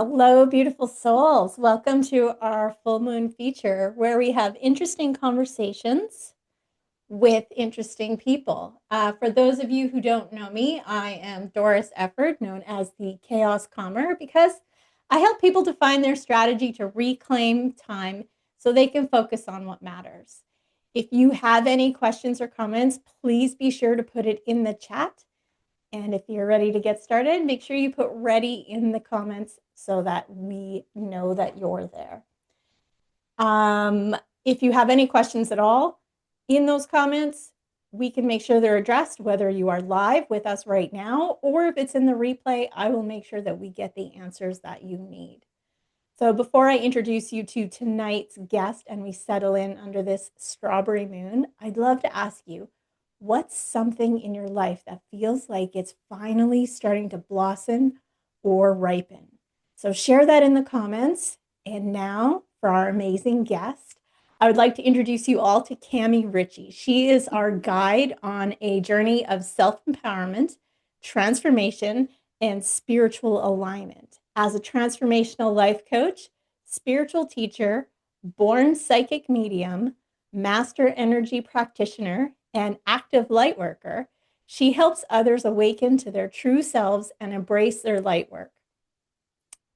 Hello, beautiful souls. Welcome to our full moon feature where we have interesting conversations with interesting people. For those of you who don't know me, I am Doris Efford, known as the Chaos Calmer, because I help people to find their strategy to reclaim time so they can focus on what matters. If you have any questions or comments, please be sure to put it in the chat. And if you're ready to get started, make sure you put ready in the comments so that we know that you're there. If you have any questions at all in those comments, we can make sure they're addressed, whether you are live with us right now, or if it's in the replay, I will make sure that we get the answers that you need. So before I introduce you to tonight's guest and we settle in under this strawberry moon, I'd love to ask you, what's something in your life that feels like it's finally starting to blossom or ripen? So share that in the comments. And now for our amazing guest, I would like to introduce you all to Cammie Ritchie. She is our guide on a journey of self-empowerment, transformation, and spiritual alignment. As a transformational life coach, spiritual teacher, born psychic medium, master energy practitioner, and active light worker, she helps others awaken to their true selves and embrace their light work.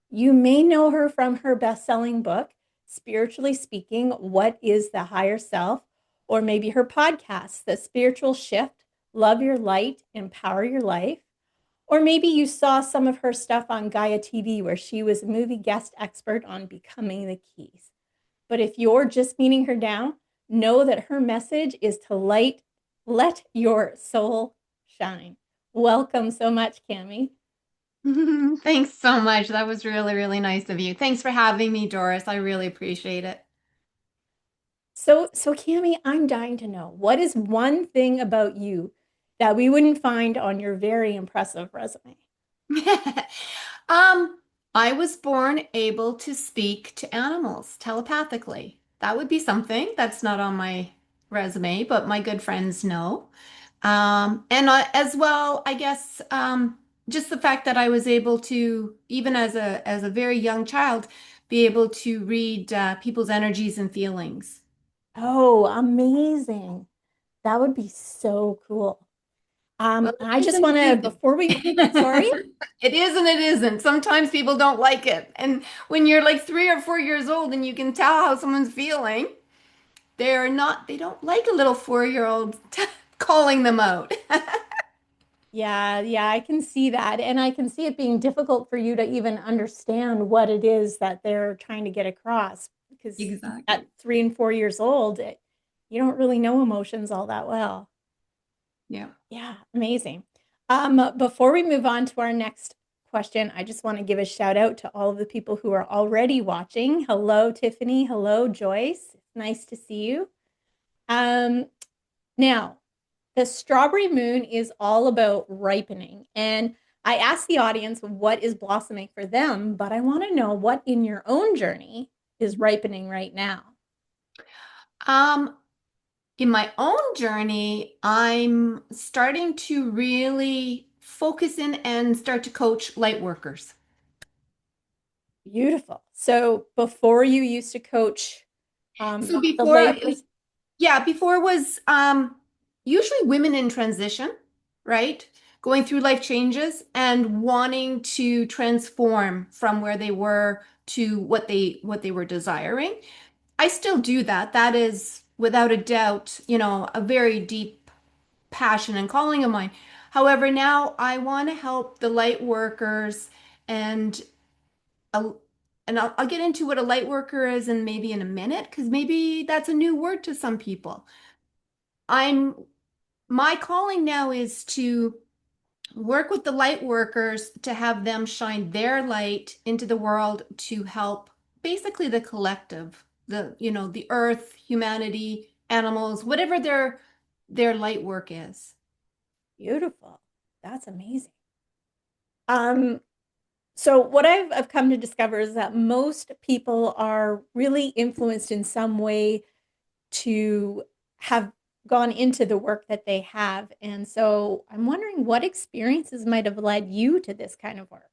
You may know her from her best-selling book, Spiritually Speaking, What is the Higher Self? Or maybe her podcast, The Spiritual Shift, Love Your Light, Empower Your Life. Or maybe you saw some of her stuff on Gaia TV where she was a movie guest expert on becoming the keys. But if you're just meeting her now, know that her message is to let your soul shine. Welcome so much, Cammie. Thanks so much. That was really, really nice of you. Thanks for having me, Doris. I really appreciate it. So Cammie, I'm dying to know, what is one thing about you that we wouldn't find on your very impressive resume? Um, I was born able to speak to animals telepathically. That would be something that's not on my resume, but my good friends know. As well, I guess, just the fact that I was able to, even as a very young child, be able to read people's energies and feelings. Oh, amazing. That would be so cool. Well, I it is just and want it to, isn't. before we, sorry? It is and it isn't. Sometimes people don't like it. And when you're like 3 or 4 years old and you can tell how someone's feeling, they don't like a little 4 year old calling them out. Yeah, I can see that. And I can see it being difficult for you to even understand what it is that they're trying to get across because at Exactly. 3 and 4 years old, you don't really know emotions all that well. Yeah. Yeah, amazing. Before we move on to our next question, I just want to give a shout out to all of the people who are already watching. Hello, Tiffany. Hello, Joyce. Nice to see you. Um, Now, the strawberry moon is all about ripening. And I asked the audience what is blossoming for them, but I want to know what in your own journey is ripening right now. Um, in my own journey, I'm starting to really focus in and start to coach light workers. Beautiful. So before you used to coach So the before layperson. Yeah, before was usually women in transition, right? Going through life changes and wanting to transform from where they were to what they were desiring. I still do that. That is without a doubt, a very deep passion and calling of mine. However, now I want to help the light workers and a, I'll get into what a light worker is and maybe in a minute, because maybe that's a new word to some people. I'm My calling now is to work with the light workers to have them shine their light into the world to help basically the collective, the earth, humanity, animals, whatever their light work is. Beautiful. That's amazing. Um, so what I've come to discover is that most people are really influenced in some way to have gone into the work that they have. And so I'm wondering what experiences might have led you to this kind of work.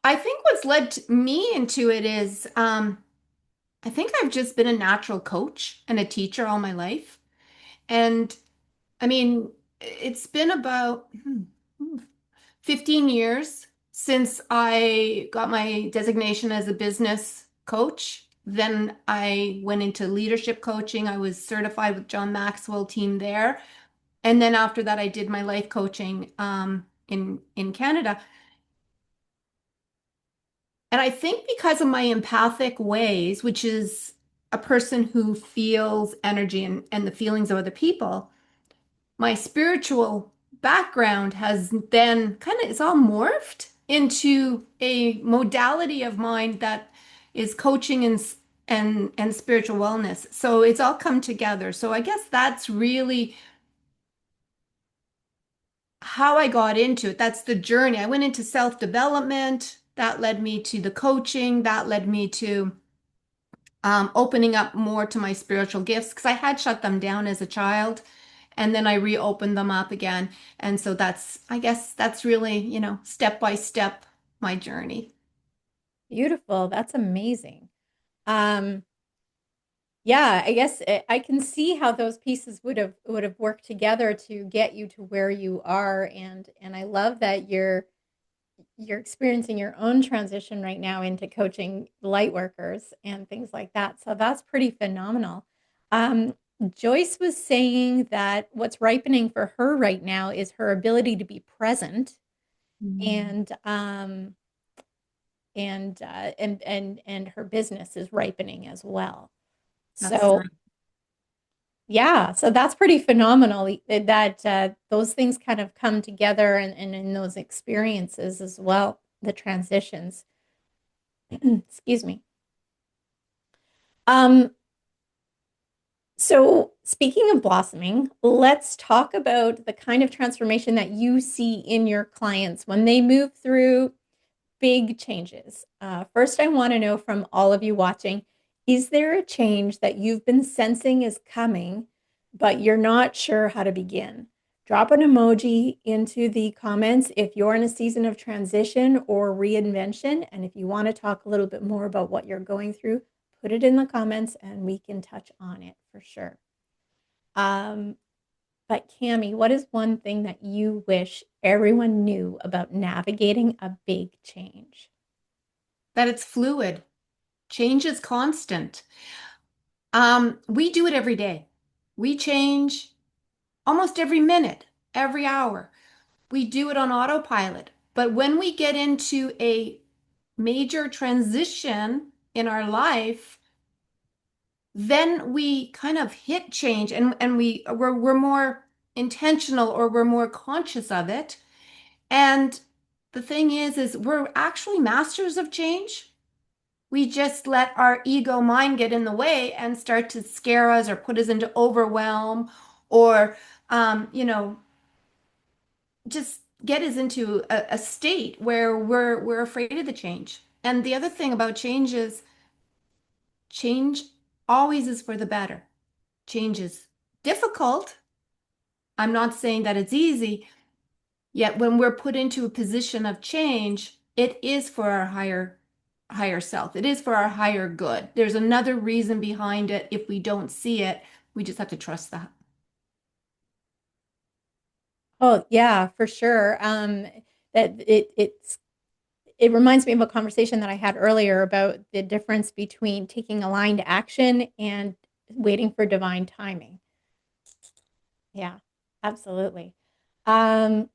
I think what's led me into it is I think I've just been a natural coach and a teacher all my life. And I mean, it's been about 15 years since I got my designation as a business coach. Then I went into leadership coaching. I was certified with John Maxwell team there. And then after that, I did my life coaching in Canada. And I think because of my empathic ways, which is a person who feels energy and the feelings of other people, my spiritual background has then kind of, it's all morphed into a modality of mine that is coaching and spiritual wellness. So it's all come together. So I guess that's really how I got into it. That's the journey. I went into self-development. That led me to the coaching. That led me to opening up more to my spiritual gifts because I had shut them down as a child and then I reopened them up again. And so that's, I guess that's really, step by step my journey. Beautiful. That's amazing. Um, yeah, I guess I can see how those pieces would have worked together to get you to where you are, and I love that you're experiencing your own transition right now into coaching light workers and things like that. So that's pretty phenomenal. Um, Joyce was saying that what's ripening for her right now is her ability to be present Mm. and and her business is ripening as well. That's So nice. yeah, so that's pretty phenomenal that those things kind of come together and in those experiences as well, the transitions. Excuse me. Um, so speaking of blossoming, let's talk about the kind of transformation that you see in your clients when they move through big changes. First, I want to know from all of you watching, is there a change that you've been sensing is coming, but you're not sure how to begin? Drop an emoji into the comments if you're in a season of transition or reinvention. And if you want to talk a little bit more about what you're going through, put it in the comments and we can touch on it for sure. Um, but Cammie, what is one thing that you wish everyone knew about navigating a big change? That it's fluid. Change is constant. We do it every day. We change almost every minute, every hour. We do it on autopilot. But when we get into a major transition in our life, then we kind of hit change and we're more intentional or we're more conscious of it. And the thing is we're actually masters of change. We just let our ego mind get in the way and start to scare us or put us into overwhelm or you know, just get us into a state where we're afraid of the change. And the other thing about change is change always is for the better. Change is difficult. I'm not saying that it's easy, yet when we're put into a position of change, it is for our higher self. It is for our higher good. There's another reason behind it. If we don't see it, we just have to trust that. Oh, yeah, for sure. That it reminds me of a conversation that I had earlier about the difference between taking aligned action and waiting for divine timing. Yeah, absolutely. Um,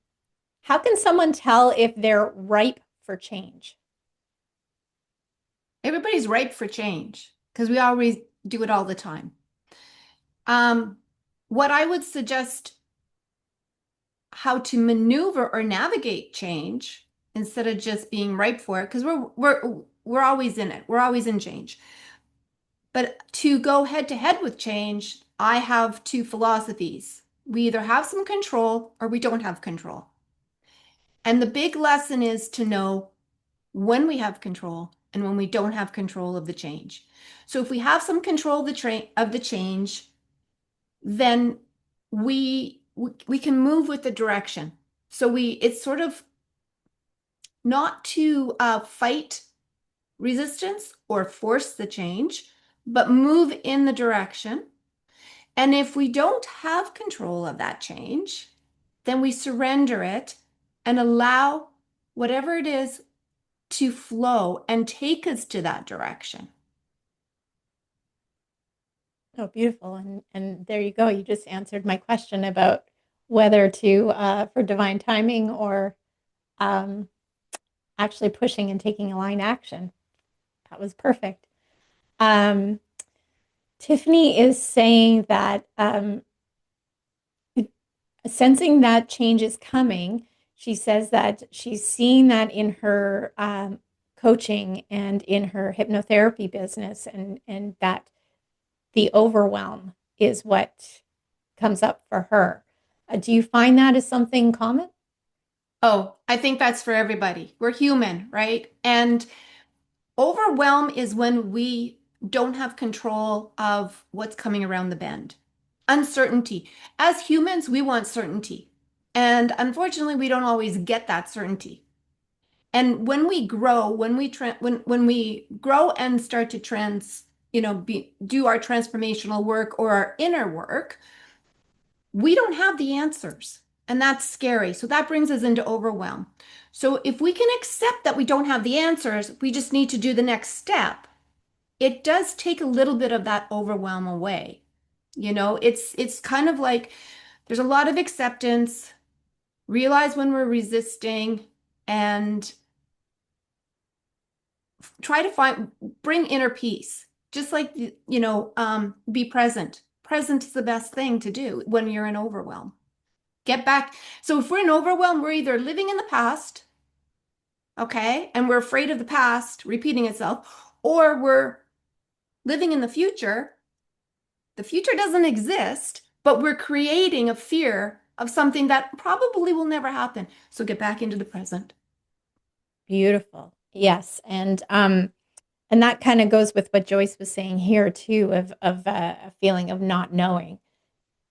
how can someone tell if they're ripe for change? Everybody's ripe for change because we always do it all the time. Um, what I would suggest how to maneuver or navigate change instead of just being ripe for it, because we're always in it. We're always in change. But to go head to head with change, I have two philosophies. We either have some control or we don't have control. And the big lesson is to know when we have control and when we don't have control of the change. So if we have some control of the change, then we can move with the direction. So we it's sort of not to fight resistance or force the change, but move in the direction. And if we don't have control of that change, then we surrender it and allow whatever it is to flow and take us to that direction. Oh, beautiful. And there you go. You just answered my question about whether to for divine timing or um, actually pushing and taking aligned action. That was perfect. Um, Tiffany is saying that sensing that change is coming, she says that she's seeing that in her coaching and in her hypnotherapy business, and that the overwhelm is what comes up for her. Do you find that as something common? Oh, I think that's for everybody. We're human, right? And overwhelm is when we don't have control of what's coming around the bend. Uncertainty. As humans, we want certainty. And unfortunately, we don't always get that certainty. And when we grow, when we grow and start to do our transformational work or our inner work, we don't have the answers. And that's scary. So that brings us into overwhelm. So if we can accept that we don't have the answers, we just need to do the next step. It does take a little bit of that overwhelm away. It's kind of like there's a lot of acceptance, realize when we're resisting, and try to bring inner peace. Just like, be present. Present is the best thing to do when you're in overwhelm. Get back. So if we're in overwhelm, we're either living in the past, okay, and we're afraid of the past repeating itself, or we're living in the future. The future doesn't exist, but we're creating a fear of something that probably will never happen. So get back into the present. Beautiful. Yes. And that kind of goes with what Joyce was saying here too, of a feeling of not knowing.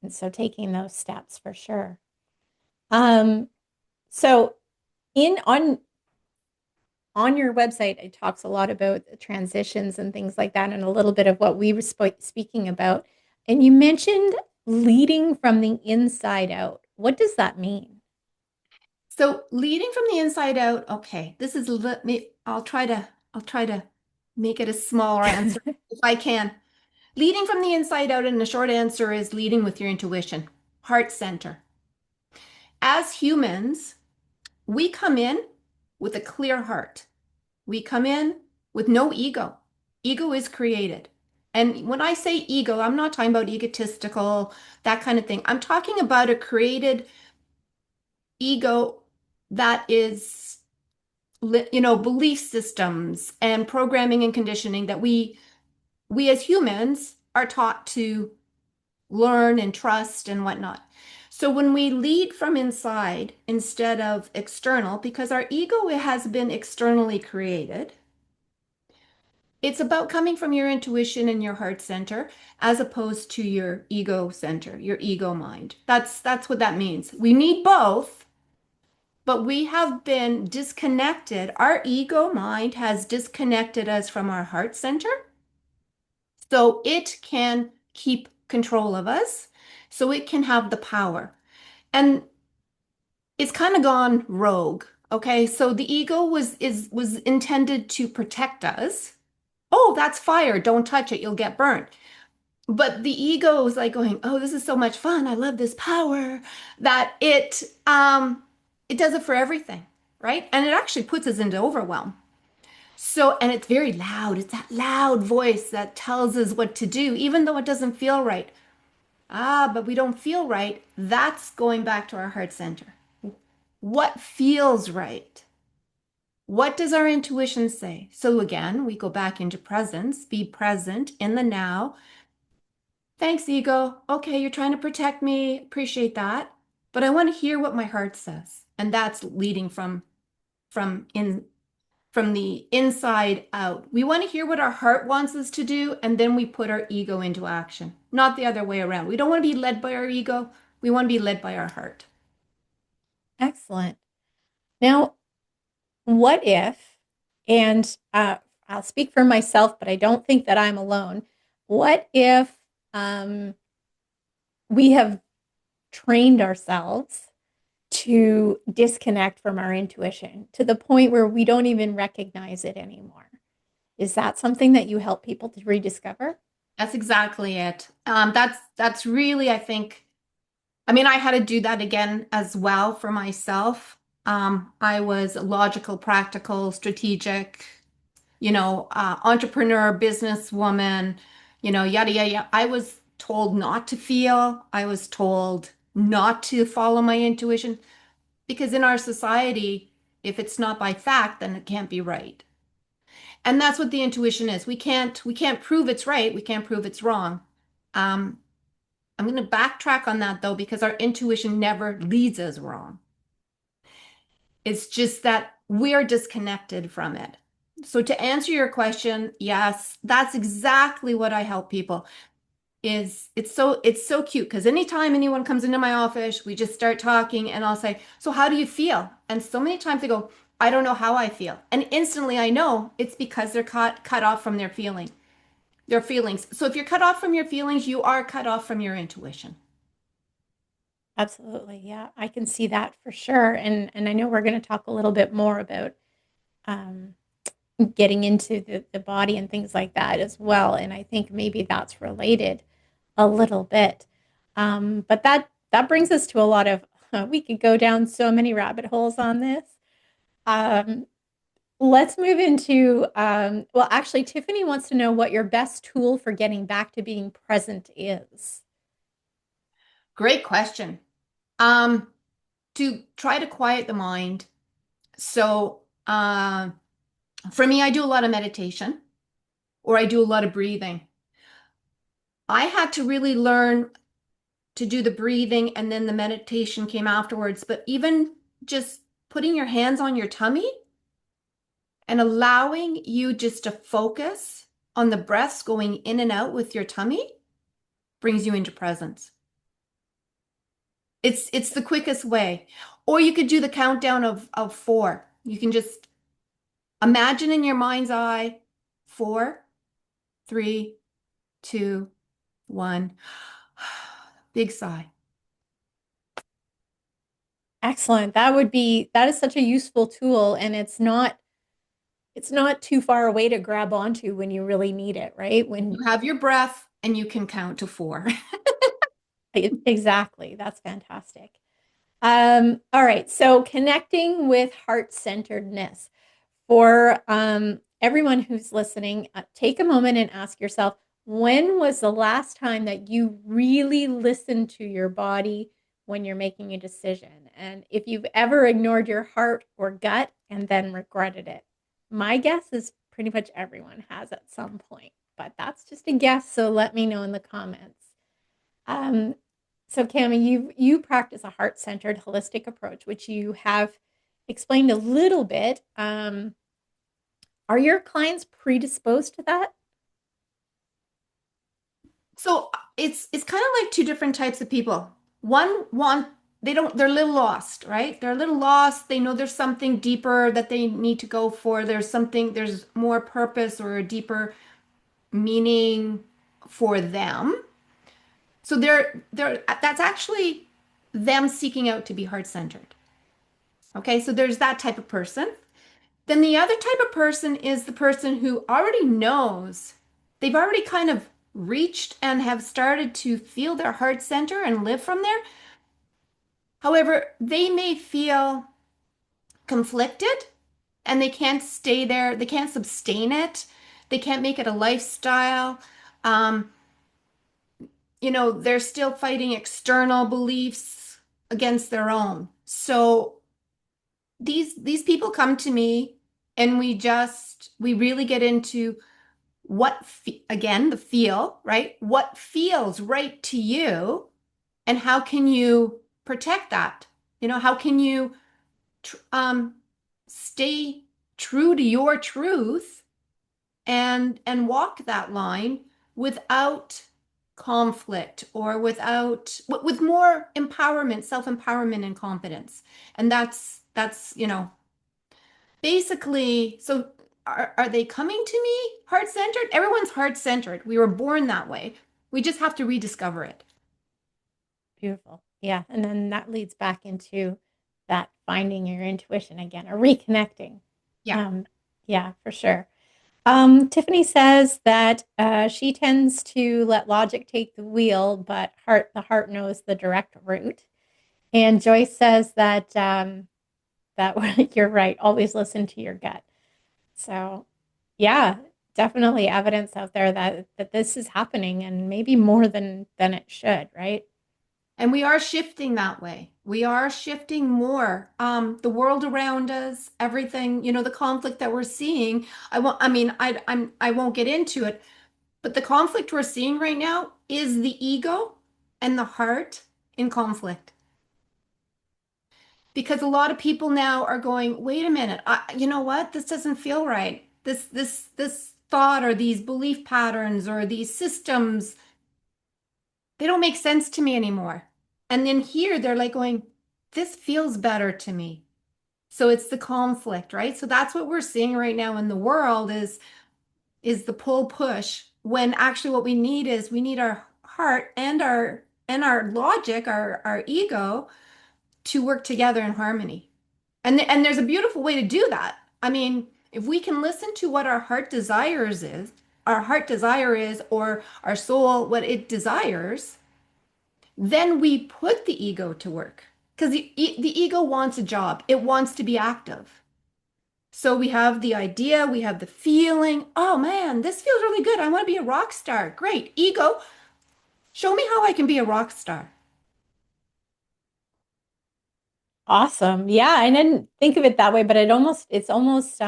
And so taking those steps for sure. Um, so in on your website, it talks a lot about the transitions and things like that, and a little bit of what we were speaking about. And you mentioned leading from the inside out. What does that mean? So leading from the inside out, okay, this is let me I'll try to make it a smaller answer if I can. Leading from the inside out, and the short answer is leading with your intuition, heart center. As humans, we come in with a clear heart. We come in with no ego. Ego is created. And when I say ego, I'm not talking about egotistical, that kind of thing. I'm talking about a created ego that is, belief systems and programming and conditioning that we as humans are taught to learn and trust and whatnot. So when we lead from inside instead of external, because our ego has been externally created, it's about coming from your intuition and your heart center as opposed to your ego center, your ego mind. That's what that means. We need both, but we have been disconnected. Our ego mind has disconnected us from our heart center so it can keep control of us, so it can have the power. And it's kind of gone rogue. Okay, so the ego was intended to protect us. Oh, that's fire. Don't touch it. You'll get burnt. But the ego is like going, oh, this is so much fun. I love this power that it does it for everything, right? And it actually puts us into overwhelm. So, and it's very loud. It's that loud voice that tells us what to do, even though it doesn't feel right. Ah, but we don't feel right. That's going back to our heart center. What feels right? What does our intuition say? So again, we go back into presence, be present in the now. Thanks, ego. Okay, you're trying to protect me. Appreciate that. But I want to hear what my heart says. And that's leading from in from the inside out. We want to hear what our heart wants us to do, and then we put our ego into action, not the other way around. We don't want to be led by our ego. We want to be led by our heart. Excellent. Now, what if, and I'll speak for myself, but I don't think that I'm alone. What if um, we have trained ourselves to disconnect from our intuition to the point where we don't even recognize it anymore? Is that something that you help people to rediscover? That's exactly it. That's really, I think, I mean, I had to do that again as well for myself. I was logical, practical, strategic, entrepreneur, businesswoman, yada, yada, yada. I was told not to feel. I was told not to follow my intuition because in our society, if it's not by fact, then it can't be right. And that's what the intuition is. We can't prove it's right. We can't prove it's wrong. Um, I'm going to backtrack on that though, because our intuition never leads us wrong. It's just that we're disconnected from it. So to answer your question, yes, that's exactly what I help people. Is it's so cute because anytime anyone comes into my office, we just start talking and I'll say, "So how do you feel?" And so many times they go, "I don't know how I feel." And instantly I know it's because they're cut off from their feelings. So if you're cut off from your feelings, you are cut off from your intuition. Absolutely. Yeah, I can see that for sure. And I know we're going to talk a little bit more about um, getting into the body and things like that as well. And I think maybe that's related a little bit. But that brings us to a lot of we could go down so many rabbit holes on this. Um, let's move into well, actually, Tiffany wants to know what your best tool for getting back to being present is. Great question. Um, to try to quiet the mind. So, for me, I do a lot of meditation or I do a lot of breathing. I had to really learn to do the breathing and then the meditation came afterwards. But even just putting your hands on your tummy and allowing you just to focus on the breaths going in and out with your tummy brings you into presence. It's the quickest way. Or you could do the countdown of four. You can just imagine in your mind's eye, four, three, two, one. Big sigh. Excellent. That is such a useful tool, and it's not too far away to grab onto when you really need it, right? When You have your breath and you can count to four. exactly. That's fantastic. All right. So connecting with heart-centeredness. For everyone who's listening, take a moment and ask yourself, when was the last time that you really listened to your body when you're making a decision? And if you've ever ignored your heart or gut and then regretted it, my guess is pretty much everyone has at some point, but that's just a guess. So let me know in the comments. Um, so Cammie, you practice a heart-centered holistic approach, which you have explained a little bit. Are your clients predisposed to that? So it's kind of like two different types of people. One want they're a little lost, right? They're a little lost. They know there's something deeper that they need to go for. There's more purpose or a deeper meaning for them. So they're that's actually them seeking out to be heart-centered. Okay, so there's that type of person. Then the other type of person is the person who already knows, they've already kind of reached and have started to feel their heart center and live from there. However, they may feel conflicted and they can't stay there, they can't sustain it, they can't make it a lifestyle. Um, they're still fighting external beliefs against their own. So these people come to me and we really get into again, the feel, right? What feels right to you and how can you protect that? How can you stay true to your truth and walk that line without conflict or with more empowerment, self-empowerment and confidence. And that's basically, so are they coming to me heart-centered? Everyone's heart-centered. We were born that way. We just have to rediscover it. Beautiful. Yeah. And then that leads back into that finding your intuition again or reconnecting. Yeah. Um, yeah, for sure. Tiffany says that she tends to let logic take the wheel, but the heart knows the direct route. And Joyce says that that you're right. Always listen to your gut. So, yeah, definitely evidence out there that this is happening, and maybe more than it should. Right? And we are shifting that way. We are shifting more. The world around us, everything, the conflict that we're seeing. I won't get into it, but the conflict we're seeing right now is the ego and the heart in conflict. Because a lot of people now are going, wait a minute, you know what? This doesn't feel right. This thought or these belief patterns or these systems, they don't make sense to me anymore. And then here they're like going, this feels better to me. So it's the conflict, right? So that's what we're seeing right now in the world is the pull push when actually what we need is we need our heart and our logic, our ego to work together in harmony. And there's a beautiful way to do that. I mean, if we can listen to what our heart desire is, or our soul, what it desires, then we put the ego to work. Because the ego wants a job. It wants to be active. So we have the idea, we have the feeling, oh man, this feels really good. I want to be a rock star. Great. Ego, show me how I can be a rock star. Awesome. Yeah, I didn't think of it that way, but it's almost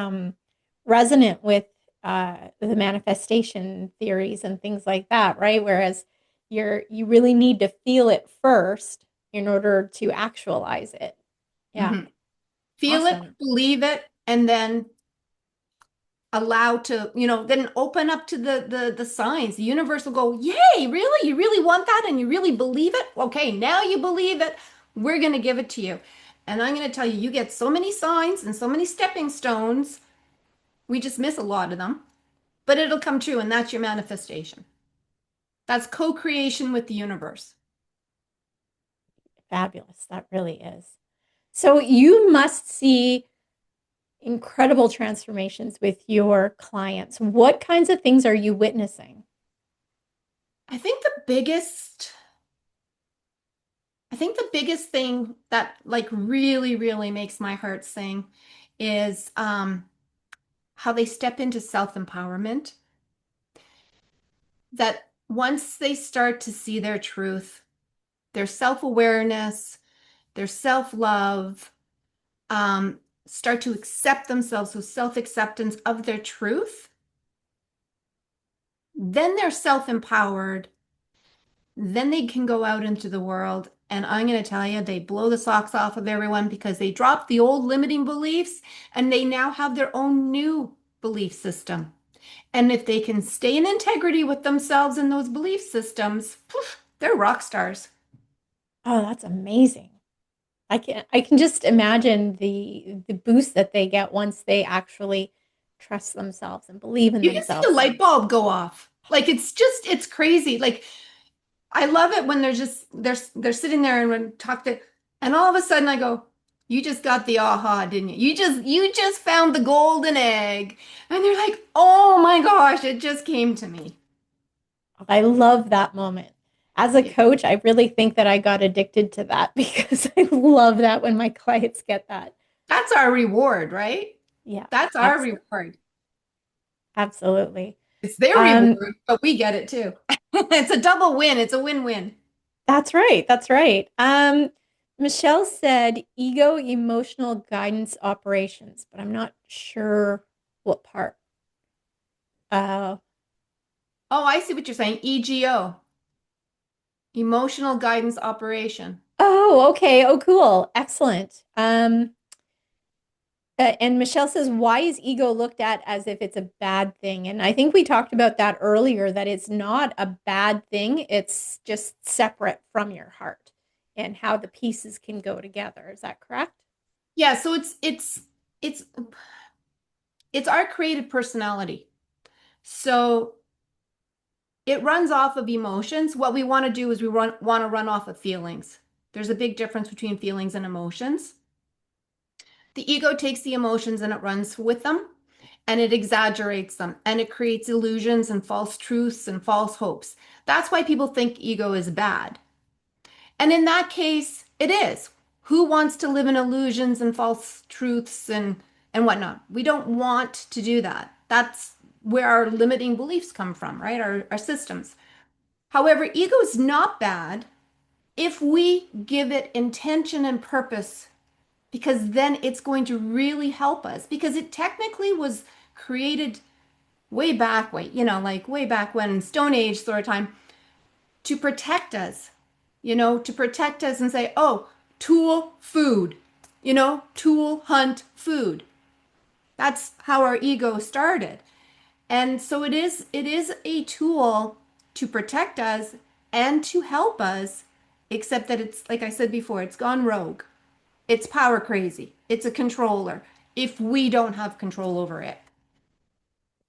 resonant with the manifestation theories and things like that, right? Whereas you really need to feel it first in order to actualize it. Yeah, Mhm. Feel it, awesome. believe it, and then allow to, then open up to the signs. The universe will go, yay, really? You really want that and you really believe it? Okay, now you believe it. We're going to give it to you. And I'm going to tell you, you get so many signs and so many stepping stones. We just miss a lot of them, but it'll come true. And that's your manifestation. That's co-creation with the universe. Fabulous. That really is. So you must see incredible transformations with your clients. What kinds of things are you witnessing? I think the biggest, I think the biggest thing that like really, really makes my heart sing is how they step into self-empowerment. That once they start to see their truth, their self-awareness, their self-love, start to accept themselves, so self-acceptance of their truth, then they're self-empowered. Then they can go out into the world. And I'm going to tell you, they blow the socks off of everyone because they dropped the old limiting beliefs and they now have their own new belief system. And if they can stay in integrity with themselves and those belief systems, poof, they're rock stars. Oh, that's amazing. I can just imagine the boost that they get once they actually trust themselves and believe in You can see the themselves. light bulb go off. Like it's crazy. Like I love it when they're sitting there and when talk to, and all of a sudden I go, you just got the aha, didn't you? You just found the golden egg. And they're like, oh my gosh, it just came to me. I love that moment. As a Yeah. coach, I really think that I got addicted to that because I love that when my clients get that. That's our reward, right? Yeah, That's our absolutely. reward. Absolutely. It's their Um, reward, but we get it too. It's a double win. It's a win-win. that's right. That's right. Michelle said ego emotional guidance operations, but I'm not sure what part. Uh, Oh, I see what you're saying. EGO, emotional guidance operation. oh, okay. Oh, cool. Excellent. And Michelle says, why is ego looked at as if it's a bad thing? And I think we talked about that earlier, that it's not a bad thing. It's just separate from your heart and how the pieces can go together. Is that correct? Yeah, so it's it's our creative personality. So it runs off of emotions. What we want to do is want to run off of feelings. There's a big difference between feelings and emotions. The ego takes the emotions and it runs with them and it exaggerates them and it creates illusions and false truths and false hopes. That's why people think ego is bad. And in that case, it is. Who wants to live in illusions and false truths and whatnot? We don't want to do that. That's where our limiting beliefs come from, right? Our systems. However, ego is not bad if we give it intention and purpose, because then it's going to really help us because it technically was created way back, like way back when Stone Age sort of time to protect us, to protect us and say, oh, tool, food, tool, hunt, food. That's how our ego started. And so it is a tool to protect us and to help us, except that it's, like I said before, it's gone rogue. It's power crazy. It's a controller if we don't have control over it.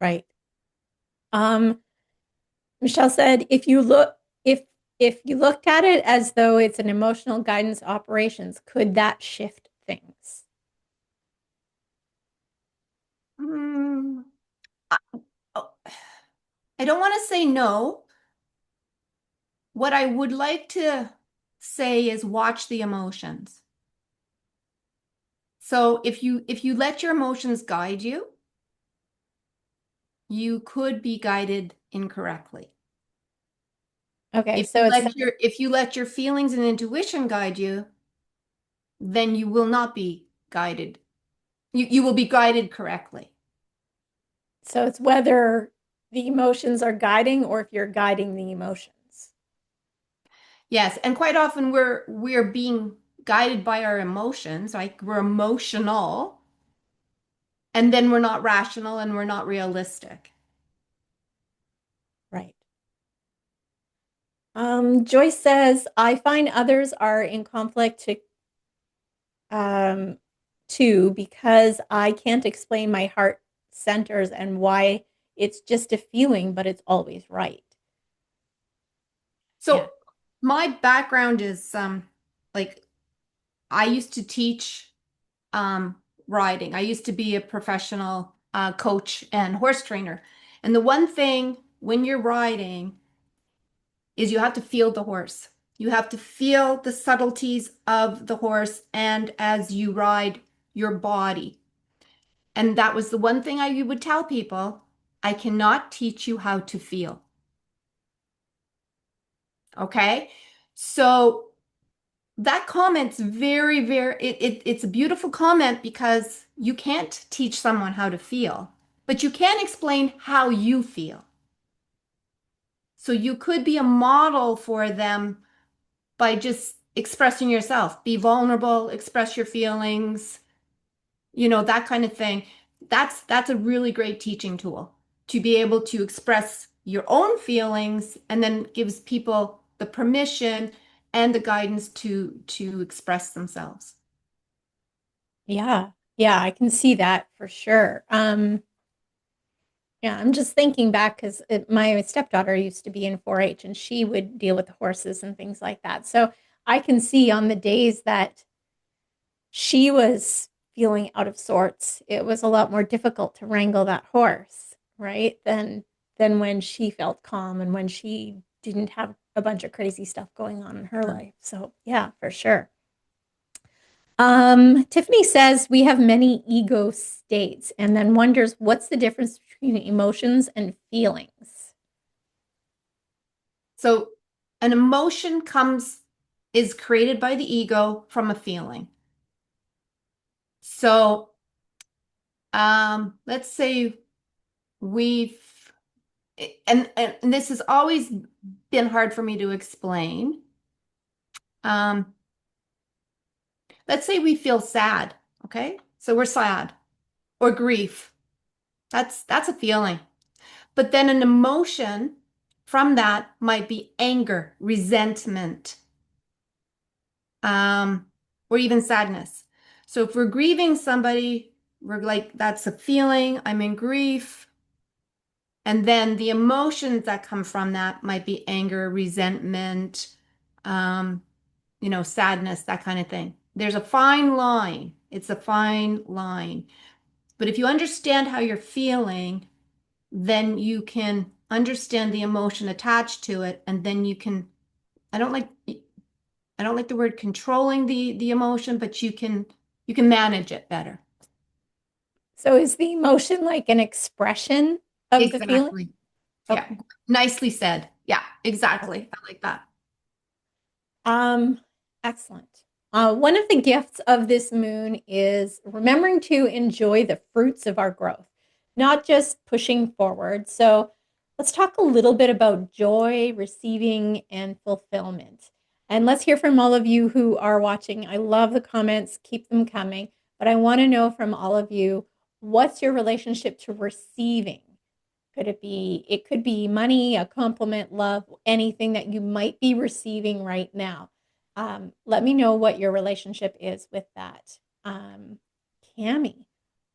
Right. Um, Michelle said, if you looked at it as though it's an emotional guidance operations, could that shift things? Mm, I, oh, I don't want to say no. What I would like to say is watch the emotions. So if you let your emotions guide you, you could be guided incorrectly. Okay, If so you it's let your feelings and intuition guide you, then you will not be guided. You will be guided correctly. whether the emotions are guiding or if you're guiding the emotions. Yes, and quite often we're being guided by our emotions, like we're emotional, and then we're not rational and we're not realistic. Right. Joyce says, I find others are in conflict um, too because I can't explain my heart centers and why it's just a feeling, but it's always right. Yeah. So my background is like I used to teach riding. I used to be a professional coach and horse trainer. And the one thing when you're riding is you have to feel the horse. You have to feel the subtleties of the horse and as you ride your body. And that was the one thing I would tell people. I cannot teach you how to feel. Okay. So that comment's it's a beautiful comment because you can't teach someone how to feel, but you can explain how you feel. So you could be a model for them by just expressing yourself. Be vulnerable, express your feelings, that kind of thing. That's a really great teaching tool to be able to express your own feelings and then gives people the permission and the guidance to express themselves. Yeah. Yeah, I can see that for sure. Yeah, I'm just thinking back because my stepdaughter used to be in 4-H and she would deal with the horses and things like that. So I can see on the days that she was feeling out of sorts, it was a lot more difficult to wrangle that horse, right? Than when she felt calm and when she didn't have a bunch of crazy stuff going on in her life. So yeah, for sure. Tiffany says we have many ego states and then wonders what's the difference between emotions and feelings. So an emotion is created by the ego from a feeling. So let's say we've and this has always been hard for me to explain. Um, let's say we feel sad, okay? So we're sad or grief. That's a feeling. But then an emotion from that might be anger, resentment, um, or even sadness. So if we're grieving somebody, We're like, that's a feeling. I'm in grief. And then the emotions that come from that might be anger, resentment, um, sadness, that kind of thing. There's a fine line. It's a fine line. But if you understand how you're feeling, then you can understand the emotion attached to it. And then you can, I don't like I don't like the word controlling the emotion, but you can manage it better. So is the emotion like an expression of the feeling? Exactly. Yeah. Okay. Nicely said. Yeah, exactly. I like that. Um, Excellent. One of the gifts of this moon is remembering to enjoy the fruits of our growth, not just pushing forward. So let's talk a little bit about joy, receiving, and fulfillment. And let's hear from all of you who are watching. I love the comments, keep them coming. But I want to know from all of you, what's your relationship to receiving? It could be money, a compliment, love, anything that you might be receiving right now. Let me know what your relationship is with that. Cammie,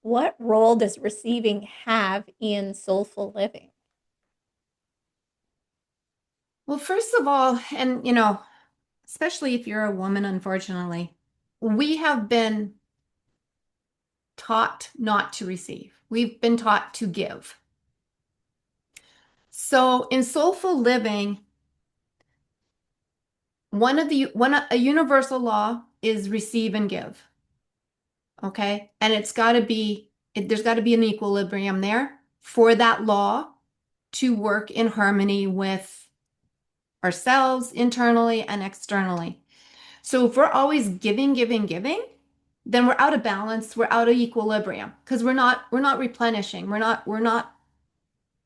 what role does receiving have in soulful living? Well, first of all, and especially if you're a woman, unfortunately, we have been taught not to receive. We've been taught to give. So in soulful living, a universal law is receive and give. Okay. And there's got to be an equilibrium there for that law to work in harmony with ourselves internally and externally. So if we're always giving, giving, giving, then we're out of balance, we're out of equilibrium because we're not replenishing, we're not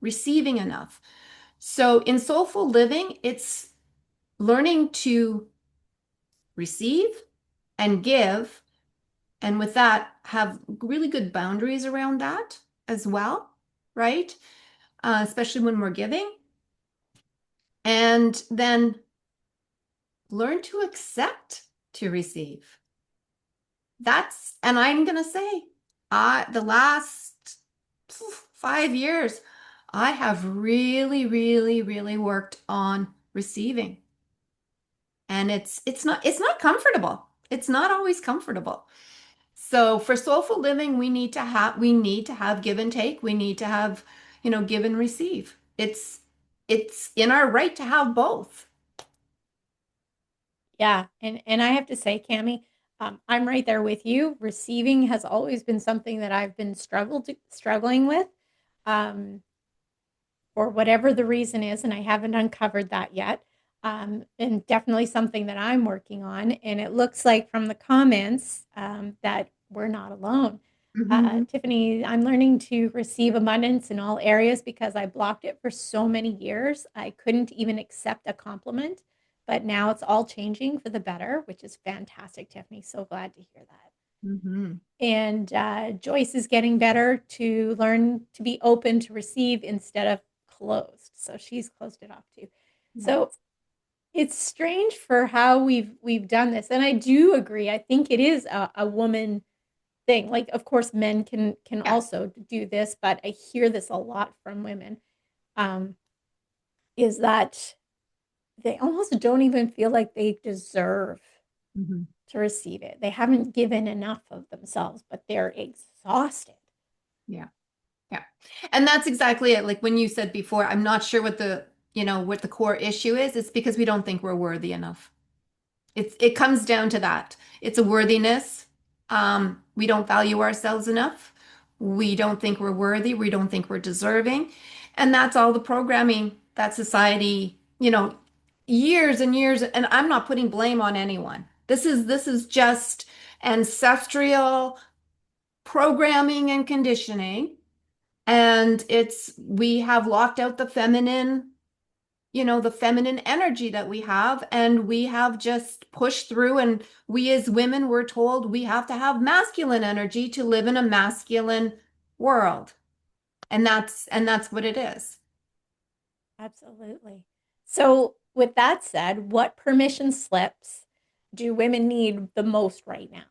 receiving enough. So in soulful living, it's learning to receive and give, and with that, have really good boundaries around that as well, right? Especially when we're giving. And then learn to accept to receive. And I'm going to say, the last 5 years, I have really, really, really worked on receiving. And it's not comfortable. It's not always comfortable. So for soulful living, we need to have give and take. We need to have, give and receive. It's in our right to have both. Yeah, and I have to say, Cammie, I'm right there with you. Receiving has always been something that I've been struggling with. Um, for whatever the reason is, and I haven't uncovered that yet. And definitely something that I'm working on. And it looks like from the comments that we're not alone. Mhm. Tiffany, I'm learning to receive abundance in all areas because I blocked it for so many years. I couldn't even accept a compliment, but now it's all changing for the better, which is fantastic, Tiffany. So glad to hear that. Mhm. And Joyce is getting better to learn to be open to receive instead of closed. So she's closed it off too. So Yes. it's strange for how we've done this, and I do agree. I think it is a woman thing. Like, of course, men can Yeah. also do this, but I hear this a lot from women. Um, is that they almost don't even feel like they deserve Mhm. to receive it. They haven't given enough of themselves, but they're exhausted. Yeah. Yeah. And that's exactly it. Like when you said before, I'm not sure what the core issue is. It's because we don't think we're worthy enough. It comes down to that. It's a worthiness. We don't value ourselves enough. We don't think we're worthy. We don't think we're deserving. And that's all the programming that society, years and years, and I'm not putting blame on anyone. This is just ancestral programming and conditioning. And we have locked out the feminine energy that we have, and we have just pushed through. And we as women were told we have to have masculine energy to live in a masculine world. And that's what it is. Absolutely. So, with that said, what permission slips do women need the most right now?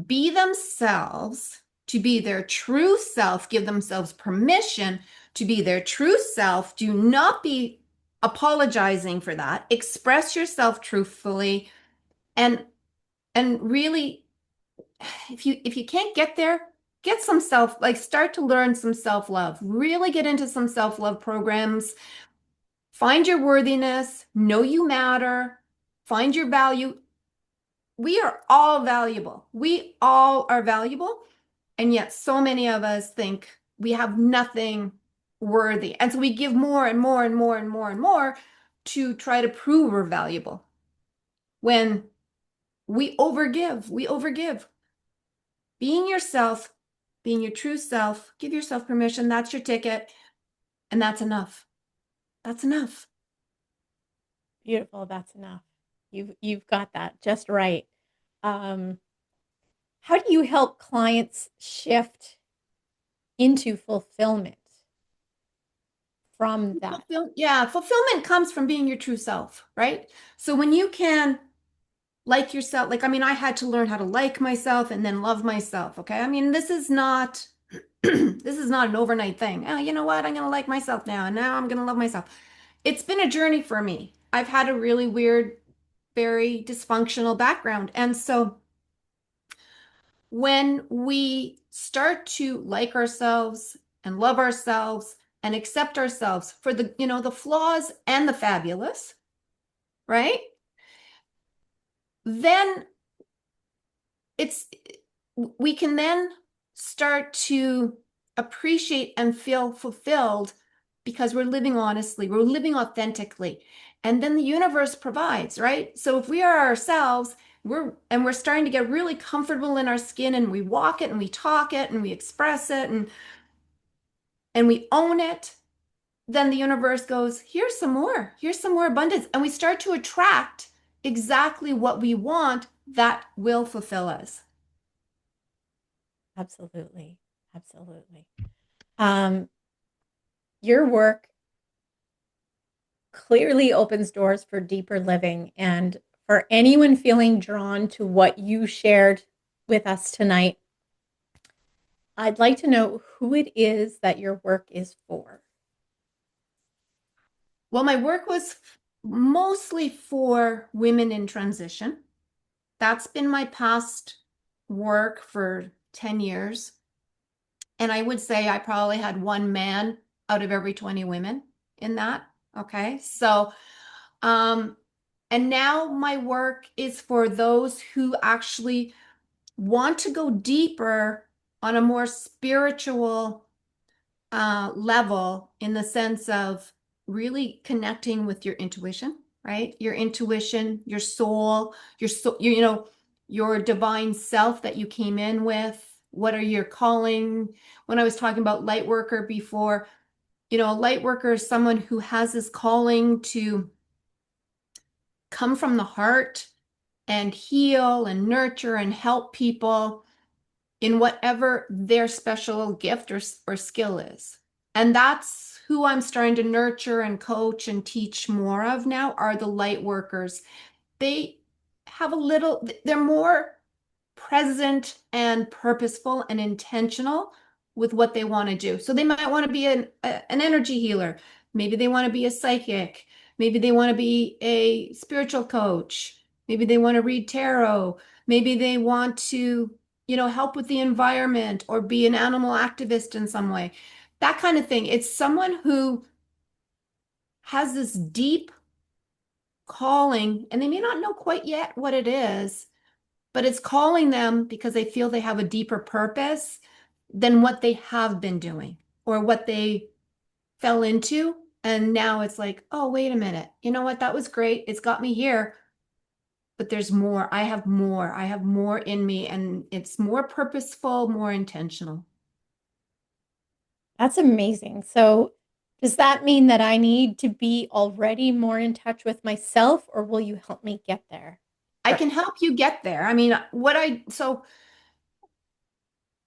be themselves, to be their true self, give themselves permission to be their true self. Do not be apologizing for that. Express yourself truthfully and really, if you can't get there, get some self, like start to learn some self-love. Really get into some self-love programs. Find your worthiness, know you matter, find your value. We are all valuable. We all are valuable. And yet, so many of us think we have nothing worthy. And so we give more and more and more and more and more to try to prove we're valuable. When we overgive, we overgive. Being yourself, being your true self, give yourself permission. That's your ticket. And that's enough. That's enough. Beautiful. That's enough. You've got that just right. Um, how do you help clients shift into fulfillment from that? Yeah, fulfillment comes from being your true self, right? So when you can like yourself, like, I mean, I had to learn how to like myself and then love myself, okay? I mean, this is not this is not an overnight thing. Oh, you know what? I'm gonna like myself now, and now I'm gonna love myself. It's been a journey for me. I've had a really weird, very dysfunctional background. And so when we start to like ourselves and love ourselves and accept ourselves for the, the flaws and the fabulous, right? Then it's we can then start to appreciate and feel fulfilled because we're living honestly, we're living authentically. And then the universe provides, right? So if we are ourselves, we're starting to get really comfortable in our skin and we walk it and we talk it and we express it and we own it, then the universe goes, here's some more abundance. And we start to attract exactly what we want that will fulfill us. Absolutely. Absolutely. Um, your work clearly opens doors for deeper living. And for anyone feeling drawn to what you shared with us tonight, I'd like to know who it is that your work is for. Well, my work was mostly for women in transition. That's been my past work for 10 years. And I would say I probably had one man out of every 20 women in that. Okay. So, um, and now my work is for those who actually want to go deeper on a more spiritual level, in the sense of really connecting with your intuition, right? Your intuition, your soul, your divine self that you came in with. What are your calling? When I was talking about light worker before, a light worker is someone who has this calling to come from the heart and heal and nurture and help people in whatever their special gift or skill is. And that's who I'm starting to nurture and coach and teach more of now, are the light workers. They they're more present and purposeful and intentional with what they want to do. So they might want to be an energy healer. Maybe they want to be a psychic. Maybe they want to be a spiritual coach. Maybe they want to read tarot. Maybe they want to, help with the environment or be an animal activist in some way. That kind of thing. It's someone who has this deep calling, and they may not know quite yet what it is, but it's calling them because they feel they have a deeper purpose than what they have been doing or what they fell into. And now it's like, oh, wait a minute. You know what? That was great. It's got me here, but there's more. I have more. I have more in me, and it's more purposeful, more intentional. That's amazing. So, does that mean that I need to be already more in touch with myself, or will you help me get there I can first? help you get there. I mean, so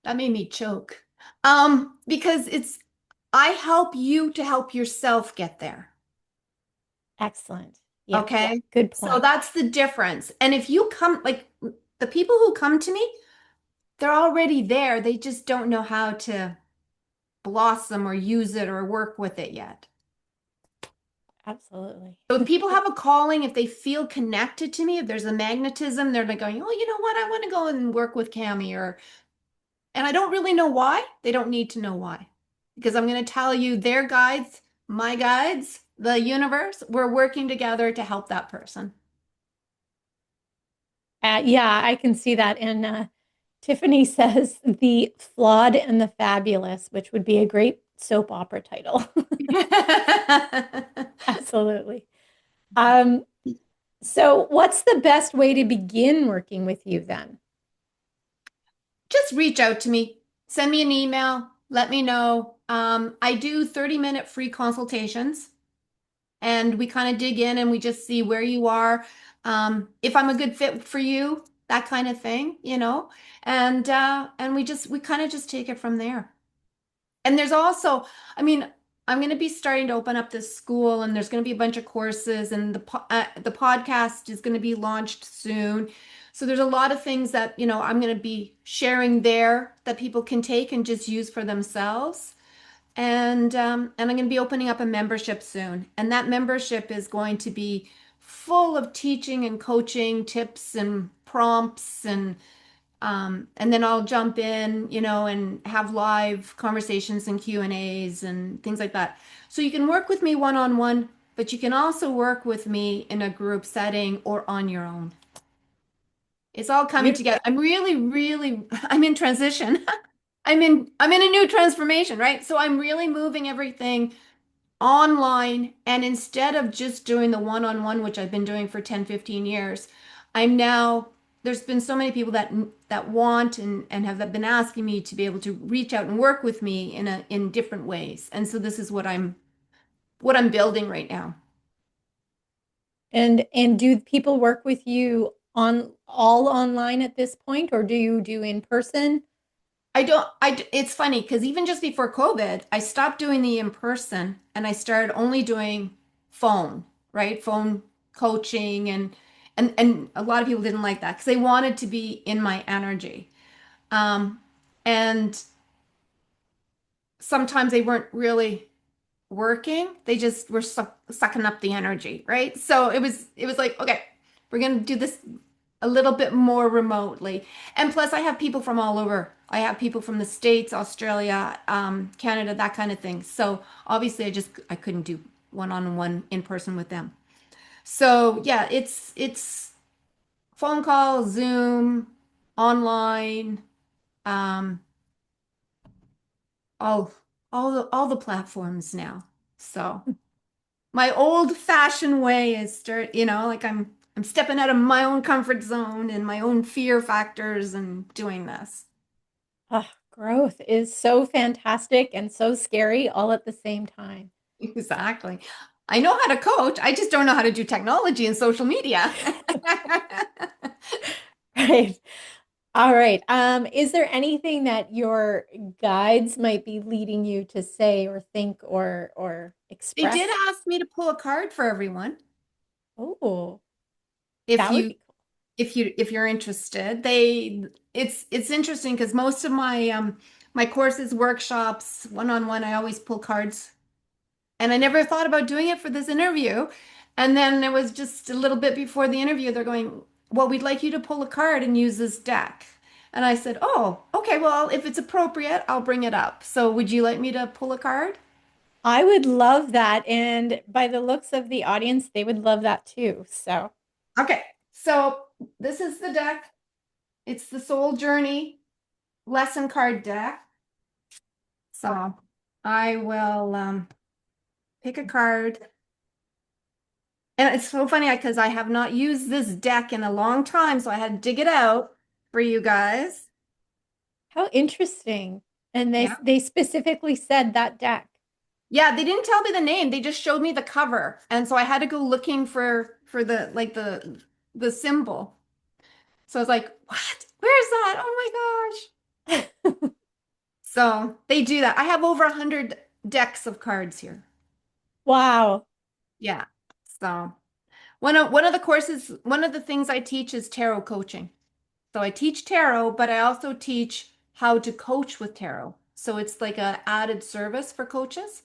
that made me choke. Because I help you to help yourself get there. Excellent. Yeah, Okay. good So point. that's the difference. And if you come, like the people who come to me, they're already there. They just don't know how to blossom or use it or work with it yet. Absolutely. So if people have a calling, if they feel connected to me, if there's a magnetism, they're like going, oh, you know what? I want to go and work with Cammie or, and I don't really know why. They don't need to know why. Because I'm going to tell you their guides, my guides, the universe, we're working together to help that person. Yeah, I can see that. And Tiffany says the flawed and the fabulous, which would be a great soap opera title. Absolutely. Um, so what's the best way to begin working with you then? Just reach out to me, send me an email, let me know. I do 30-minute free consultations and we kind of dig in and we just see where you are, if I'm a good fit for you, that kind of thing, and we kind of just take it from there. And there's also, I mean, I'm going to be starting to open up this school, and there's going to be a bunch of courses, and the podcast is going to be launched soon. So there's a lot of things that, I'm going to be sharing there that people can take and just use for themselves. And I'm going to be opening up a membership soon, and that membership is going to be full of teaching and coaching tips and prompts and then I'll jump in, and have live conversations and Q&As and things like that. So you can work with me one-on-one, but you can also work with me in a group setting or on your own. It's all coming Beautiful. together. I'm really, really, I'm in transition. I'm in a new transformation, right? So I'm really moving everything online, and instead of just doing the one-on-one, which I've been doing for 10, 15 years, I'm now there's been so many people that want and have been asking me to be able to reach out and work with me in different ways. And so this is what I'm building right now. And do people work with you on all online at this point, or do you do in person? I don't, it's funny because even just before COVID, I stopped doing the in person and I started only doing phone, right? Phone coaching and a lot of people didn't like that because they wanted to be in my energy. Um, and sometimes they weren't really working. They just were sucking up the energy, right? So it was like, okay, we're gonna do this a little bit more remotely. And plus, I have people from all over. I have people from the States, Australia, Canada, that kind of thing. So obviously, I couldn't do one-on-one in person with them. So yeah, it's phone call, Zoom, online, um, all all the platforms now. So my old-fashioned way is like I'm stepping out of my own comfort zone and my own fear factors and doing this. Growth is so fantastic and so scary all at the same time. Exactly. I know how to coach. I just don't know how to do technology and social media. Right. All right. Is there anything that your guides might be leading you to say or think or They did express? ask me to pull a card for everyone. Oh, If that would you be cool. if you're interested. It's interesting because most of my courses, workshops, one-on-one, I always pull cards. And I never thought about doing it for this interview. And then it was just a little bit before the interview, they're going, well, we'd like you to pull a card and use this deck. And I said, oh, okay, well, if it's appropriate, I'll bring it up. So would you like me to pull a card? I would love that. And by the looks of the audience, they would love that too. So, Okay, so this is the deck. It's the Soul Journey lesson card deck. So I will pick a card. And it's so funny because I have not used this deck in a long time, so I had to dig it out for you guys. how interesting. And they Yeah. they specifically said that deck. Yeah, they didn't tell me the name. They just showed me the cover. And so I had to go looking for the symbol. So I was like, "What? Where's that? Oh my gosh." So they do that. I have over 100 decks of cards here. Wow. Yeah. So one of the things I teach is tarot coaching. So I teach tarot, but I also teach how to coach with tarot. So it's like a added service for coaches.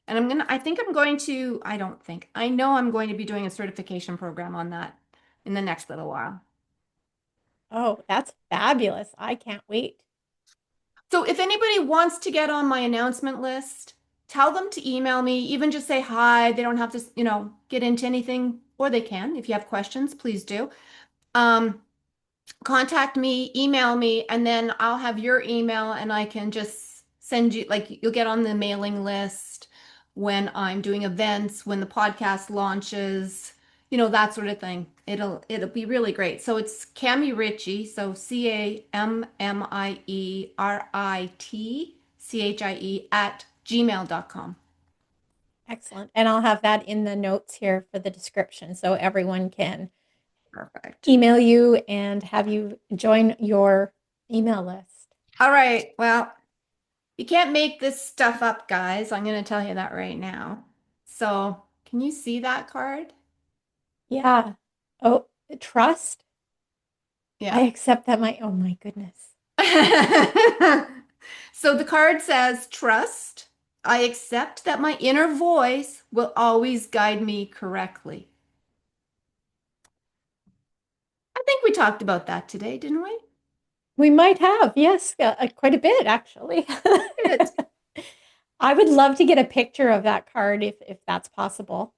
And I think I'm going to, I don't think, I know I'm going to be doing a certification program on that in the next little while. Oh, that's fabulous. I can't wait. So if anybody wants to get on my announcement list, tell them to email me, even just say hi. They don't have to, get into anything, or they can. If you have questions, please do. Um, Contact me, email me, and then I'll have your email and I can just send you, like, you'll get on the mailing list when I'm doing events, when the podcast launches, that sort of thing. It'll be really great. So it's Cammie Ritchie, so CammieRitchie at gmail.com. Excellent. And I'll have that in the notes here for the description so everyone can Perfect. email you and have you join your email list. All right. Well, you can't make this stuff up, guys. I'm going to tell you that right now. So, can you see that card? Yeah. Oh, trust. I Yeah. accept that oh my goodness. So the card says, trust. I accept that my inner voice will always guide me correctly. I think we talked about that today, didn't we? We might have, yes, quite a bit actually. Good. I would love to get a picture of that card if that's possible.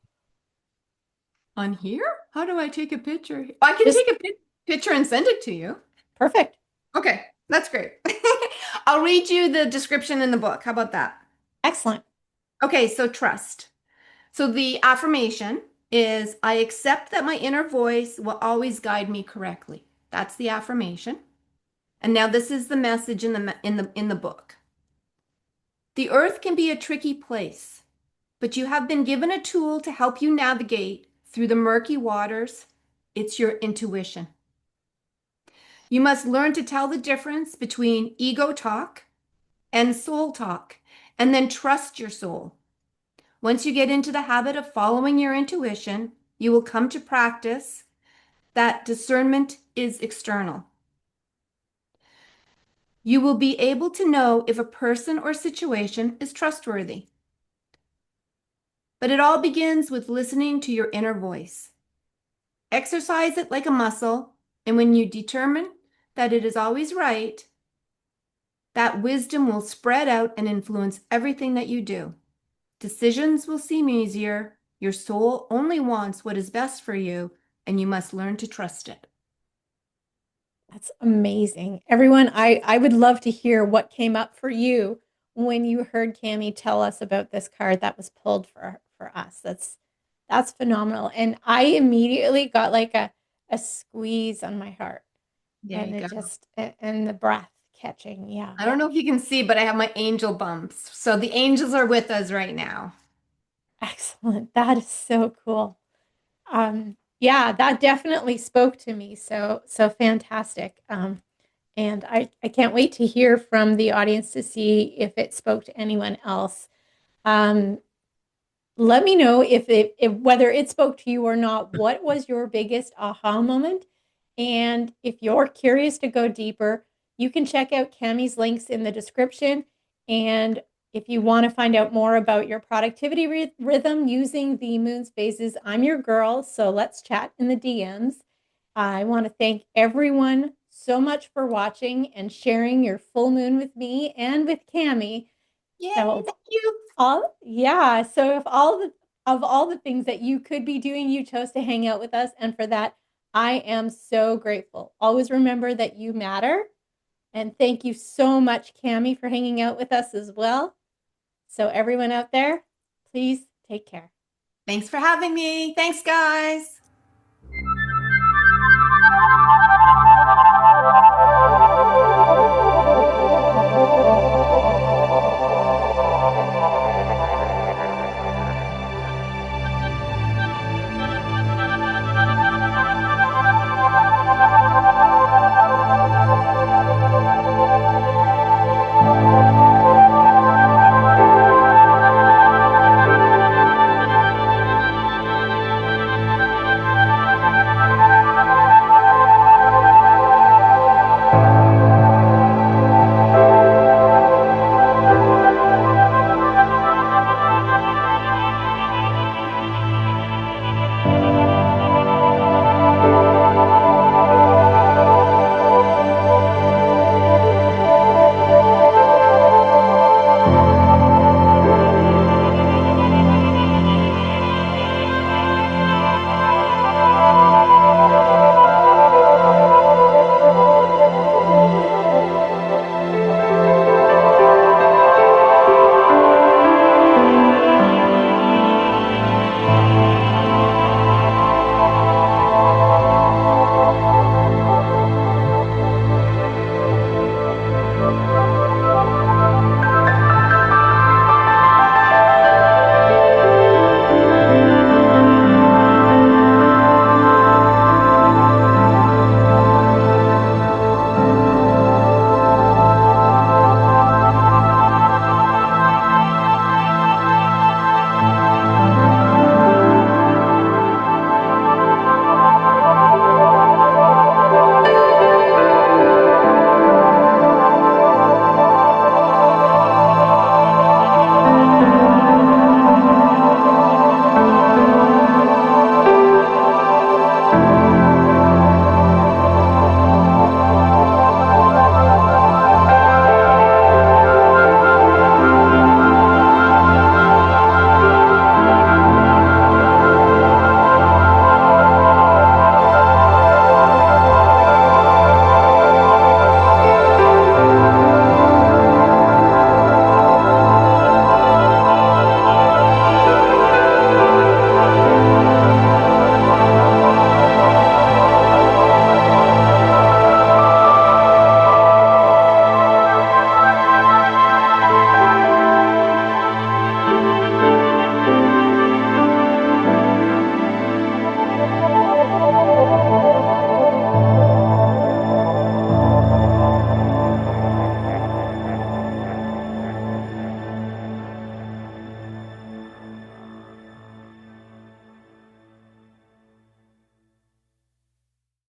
On here? How do I take a picture? I can Just take a picture and send it to you. perfect. Okay, that's great. I'll read you the description in the book. How about that? Excellent. Okay, so trust. So the affirmation is I accept that my inner voice will always guide me correctly. That's the affirmation. And now this is the message in the book. The earth can be a tricky place, but you have been given a tool to help you navigate through the murky waters. It's your intuition. You must learn to tell the difference between ego talk and soul talk, and then trust your soul. Once you get into the habit of following your intuition, you will come to practice that discernment is external. You will be able to know if a person or situation is trustworthy. But it all begins with listening to your inner voice. Exercise it like a muscle, and when you determine that it is always right, that wisdom will spread out and influence everything that you do. Decisions will seem easier. Your soul only wants what is best for you, and you must learn to trust it. That's amazing. Everyone, I would love to hear what came up for you when you heard Cammie tell us about this card that was pulled for us. That's phenomenal. And I immediately got like a squeeze on my heart There and you it go. just and the breath catching. Yeah. I don't know if you can see, but I have my angel bumps. So the angels are with us right now. Excellent. That is so cool. Yeah, that definitely spoke to me. So fantastic. And I can't wait to hear from the audience to see if it spoke to anyone else. Um, let me know if whether it spoke to you or not. What was your biggest aha moment? And if you're curious to go deeper, you can check out Cammie's links in the description. And if you want to find out more about your productivity rhythm using the moon's phases, I'm your girl. So let's chat in the DMs. I want to thank everyone so much for watching and sharing your full moon with me and with Cammie. Yay, So thank you. so if all the things that you could be doing, you chose to hang out with us, and for that, I am so grateful. Always remember that you matter, and thank you so much, Cammie, for hanging out with us as well. So everyone out there, please take care. Thanks for having me. Thanks, guys.